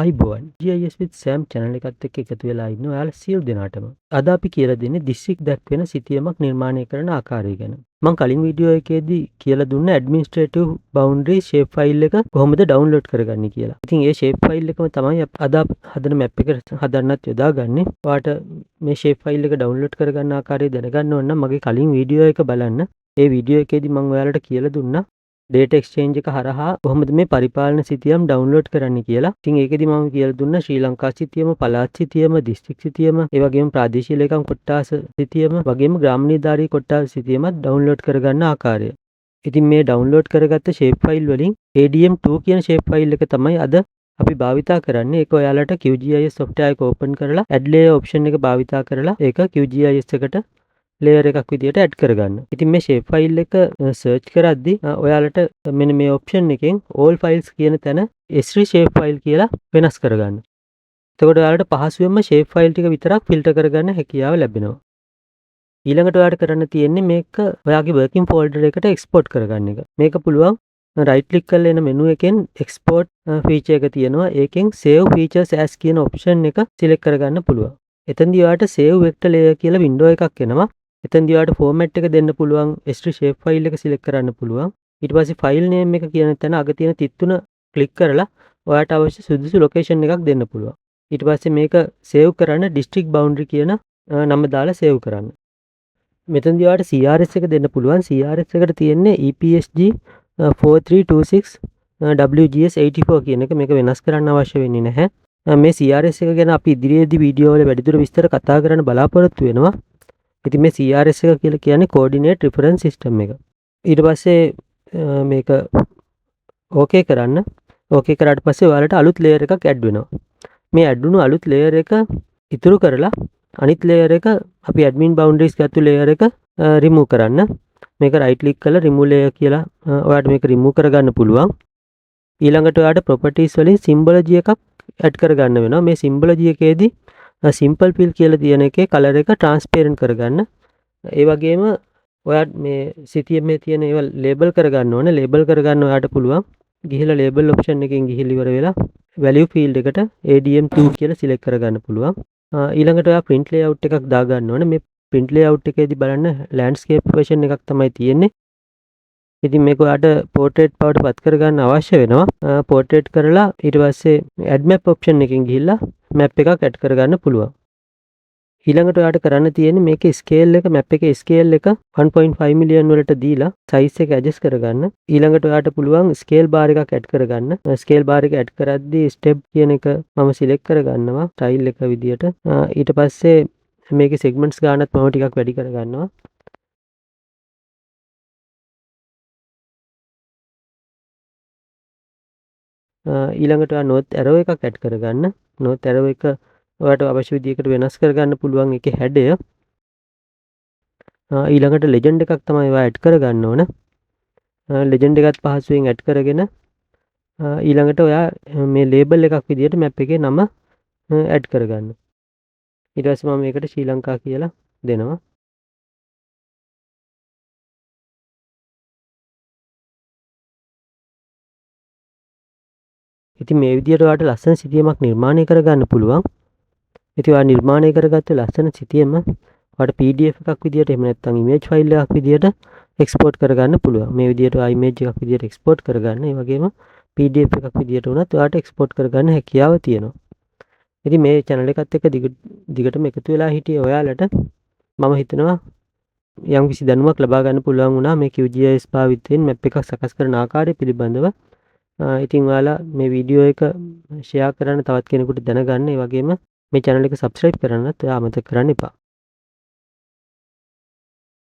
අයිබෝන් GIS with Sam channel එකත් එක්ක එකතු වෙලා ඉන්න ඔයාලා සියලු දෙනාටම. අද අපි කියලා දෙන්නේ දිස්ත්‍රික් දක්වන සිතියමක් නිර්මාණය කරන ආකාරය ගැන. මම කලින් වීඩියෝ එකේදී කියලා දුන්න administrative boundary shape file එක කොහොමද download කරගන්නේ කියලා. ඉතින් ඒ shape file එකම තමයි අද හදන map එක හදන්නත් යොදාගන්නේ. ඔයාට මේ shape file එක download කරගන්න ආකාරය දැනගන්න ඕන නම් මගේ කලින් වීඩියෝ එක බලන්න. ඒ වීඩියෝ එකේදී මම ඔයාලට කියලා දුන්නා data exchange එක හරහා කොහොමද මේ පරිපාලන සිතියම් download කරන්න කියලා. ඉතින් ඒකෙදි මම කියලා දුන්නා ශ්‍රී ලංකා සිතියම, පළාත් සිතියම, දිස්ත්‍රික් සිතියම, ඒ වගේම ප්‍රාදේශීය ලේකම් කොට්ටාස සිතියම, වගේම ග්‍රාම නිලධාරී කොට්ටාස සිතියමත් download කරගන්න ආකාරය. ඉතින් මේ download කරගත්ත shape file වලින් ADM2 කියන shape file එක තමයි අද අපි භාවිතා කරන්නේ. ඒක ඔයාලට QGIS software එක open කරලා add layer option එක භාවිතා කරලා ඒක QGIS එකට layer එකක් විදියට add කරගන්න. ඉතින් මේ shape file එක search කරද්දී ඔයාලට මෙන්න මේ option එකෙන් all files කියන තැන S3 shape file කියලා වෙනස් කරගන්න. එතකොට ඔයාලට පහසුවෙන්ම shape file ටික විතරක් filter කරගන්න හැකියාව ලැබෙනවා. ඊළඟට ඔයාලට කරන්න තියෙන්නේ මේක ඔයාගේ working folder එකට export කරගන්න එක. මේක පුළුවන් right click කරලා එන menu එකෙන් export feature එක තියෙනවා. ඒකෙන් save features as කියන option එක select කරගන්න පුළුවන්. එතෙන්දී ඔයාලට save vector layer කියලා window එකක් එනවා. එතෙන්දී ඔයාලට format එක දෙන්න පුළුවන්. S3 shape file එක select කරන්න පුළුවන්. ඊට පස්සේ file name එක කියන තැන අග තියෙන තිත් තුන click කරලා ඔයාලට අවශ්‍ය සුදුසු location එකක් දෙන්න පුළුවන්. ඊට පස්සේ මේක save කරන්න district boundary කියන නම දාලා save කරන්න. මෙතෙන්දී ඔයාලට CRS එක දෙන්න පුළුවන්. CRS එකට තියෙන්නේ EPSG 4326 WGS 84 කියන එක. මේක වෙනස් කරන්න අවශ්‍ය වෙන්නේ නැහැ. මේ CRS එක ගැන අපි ඉදිරියේදී වීඩියෝ වල වැඩිදුර විස්තර කතා කරන්න බලාපොරොත්තු වෙනවා. ඉතින් මේ CRS එක කියලා කියන්නේ coordinate reference system එක. ඊට පස්සේ මේක okay කරන්න. okay කරාට පස්සේ ඔයාලට අලුත් layer එකක් add වෙනවා. මේ add වුණු අලුත් layer එක ඉතුරු කරලා අනිත් layer එක අපි admin boundaries ගත්තු layer එක remove කරන්න. මේක right click කරලා remove layer කියලා ඔයාලට මේක remove කරගන්න පුළුවන්. ඊළඟට ඔයාලට properties වලින් symbology එකක් add කරගන්න වෙනවා. මේ symbology එකේදී simple fill කියලා තියෙන එකේ color එක transparent කරගන්න. ඒ වගේම ඔයාට මේ සිතියමේ තියෙන ඒවා label කරගන්න ඕනේ. label කරගන්න ඔයාට පුළුවන්. ගිහිලා label option එකෙන් ගිහිලි ඉවර වෙලා value field එකට ADM2 කියලා select කරගන්න පුළුවන්. ඊළඟට ඔයා print layout එකක් දාගන්න ඕනේ. මේ print layout එකේදී බලන්න landscape version එකක් තමයි තියෙන්නේ. ඉතින් මේක ඔයාට portrait බවට පත් කරගන්න අවශ්‍ය වෙනවා. portrait කරලා ඊට පස්සේ add map option එකෙන් ගිහිල්ලා map එකක් add කරගන්න පුළුවන්. ඊළඟට ඔයාට කරන්න තියෙන්නේ මේකේ scale එක map එකේ scale එක 1.5 million වලට දීලා size එක adjust කරගන්න. ඊළඟට ඔයාට පුළුවන් scale bar එකක් add කරගන්න. scale bar එක add කරද්දී step කියන එක මම select කරගන්නවා style එක විදියට. ඊට පස්සේ මේකේ segments ගානත් මම ටිකක් වැඩි කරගන්නවා. ඊළඟට ඔයා north arrow එකක් add කරගන්න. north arrow එක ඔයාට අවශ්‍ය විදිහකට වෙනස් කරගන්න පුළුවන් ඒකේ හැඩය. ඊළඟට legend එකක් තමයි ඔයා add කරගන්න ඕන. legend එකත් පහසුවෙන් add කරගෙන ඊළඟට ඔයා මේ label එකක් විදිහට map එකේ නම add කරගන්න. ඊට පස්සේ මම මේකට ශ්‍රී ලංකා කියලා දෙනවා. ඉතින් මේ විදිහට ඔයාට ලස්සන සිතියමක් නිර්මාණය කරගන්න පුළුවන්. ඉතින් ඔයා නිර්මාණය කරගත්ත ලස්සන සිතියම ඔයාට PDF එකක් විදියට එහෙම නැත්නම් image file එකක් විදියට export කරගන්න පුළුවන්. මේ විදියට ඔයා image එකක් විදියට export කරගන්න. ඒ වගේම PDF එකක් විදියට උනත් ඔයාට export කරගන්න හැකියාව තියෙනවා. ඉතින් මේ channel එකත් එක්ක දිගටම එකතු වෙලා හිටිය ඔයාලට මම හිතනවා යම් කිසි දැනුමක් ලබා ගන්න පුළුවන් වුණා මේ QGIS භාවිතයෙන් map එකක් සකස් කරන ආකාරය පිළිබඳව. ඉතින් ඔයාලා මේ වීඩියෝ එක share කරන්න තවත් කෙනෙකුට දැනගන්න. ඒ වගේම මේ channel එක subscribe කරන්නත් ඔයා අමතක කරන්න එපා.